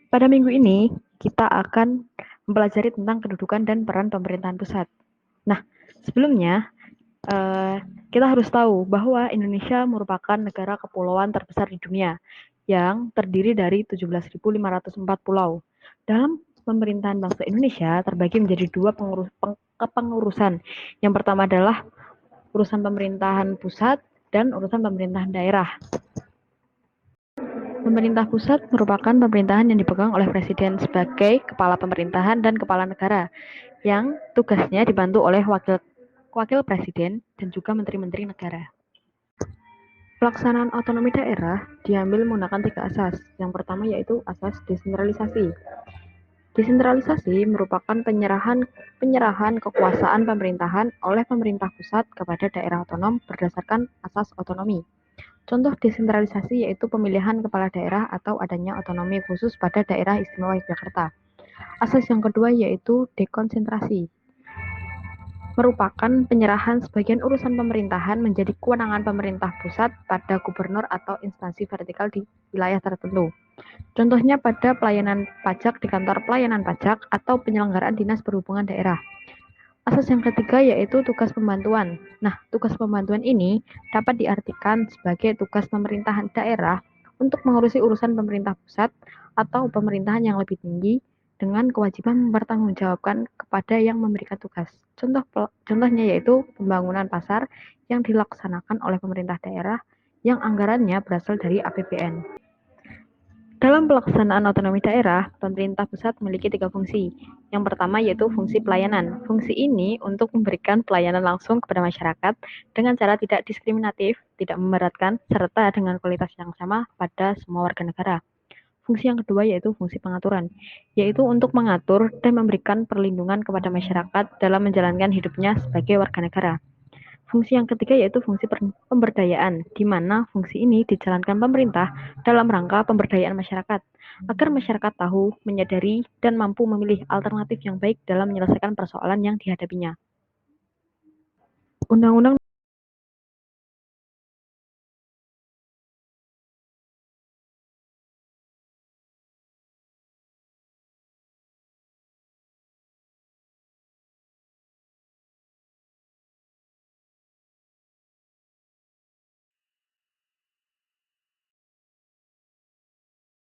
Pada minggu ini, kita akan mempelajari tentang kedudukan dan peran pemerintahan pusat. Nah, sebelumnya, kita harus tahu bahwa Indonesia merupakan negara kepulauan terbesar di dunia yang terdiri dari 17.504 pulau. Dalam pemerintahan bangsa Indonesia terbagi menjadi dua kepengurusan. Yang pertama adalah urusan pemerintahan pusat dan urusan pemerintahan daerah. Pemerintah pusat merupakan pemerintahan yang dipegang oleh presiden sebagai kepala pemerintahan dan kepala negara, yang tugasnya dibantu oleh wakil presiden dan juga menteri-menteri negara. Pelaksanaan otonomi daerah diambil menggunakan 3 asas. Yang pertama yaitu asas desentralisasi. Desentralisasi merupakan penyerahan kekuasaan pemerintahan oleh pemerintah pusat kepada daerah otonom berdasarkan asas otonomi. Contoh desentralisasi yaitu pemilihan kepala daerah atau adanya otonomi khusus pada daerah istimewa Yogyakarta. Asas yang kedua yaitu dekonsentrasi. Merupakan penyerahan sebagian urusan pemerintahan menjadi kewenangan pemerintah pusat pada gubernur atau instansi vertikal di wilayah tertentu. Contohnya pada pelayanan pajak di kantor pelayanan pajak atau penyelenggaraan dinas perhubungan daerah. Asas yang ketiga yaitu tugas pembantuan. Nah, tugas pembantuan ini dapat diartikan sebagai tugas pemerintahan daerah untuk mengurusi urusan pemerintah pusat atau pemerintahan yang lebih tinggi dengan kewajiban mempertanggungjawabkan kepada yang memberikan tugas. Contohnya yaitu pembangunan pasar yang dilaksanakan oleh pemerintah daerah yang anggarannya berasal dari APBN. Dalam pelaksanaan otonomi daerah, pemerintah pusat memiliki 3 fungsi. Yang pertama yaitu fungsi pelayanan. Fungsi ini untuk memberikan pelayanan langsung kepada masyarakat dengan cara tidak diskriminatif, tidak memberatkan, serta dengan kualitas yang sama pada semua warga negara. Fungsi yang kedua yaitu fungsi pengaturan, yaitu untuk mengatur dan memberikan perlindungan kepada masyarakat dalam menjalankan hidupnya sebagai warga negara. Fungsi yang ketiga yaitu fungsi pemberdayaan, di mana fungsi ini dijalankan pemerintah dalam rangka pemberdayaan masyarakat, agar masyarakat tahu, menyadari, dan mampu memilih alternatif yang baik dalam menyelesaikan persoalan yang dihadapinya. Undang-Undang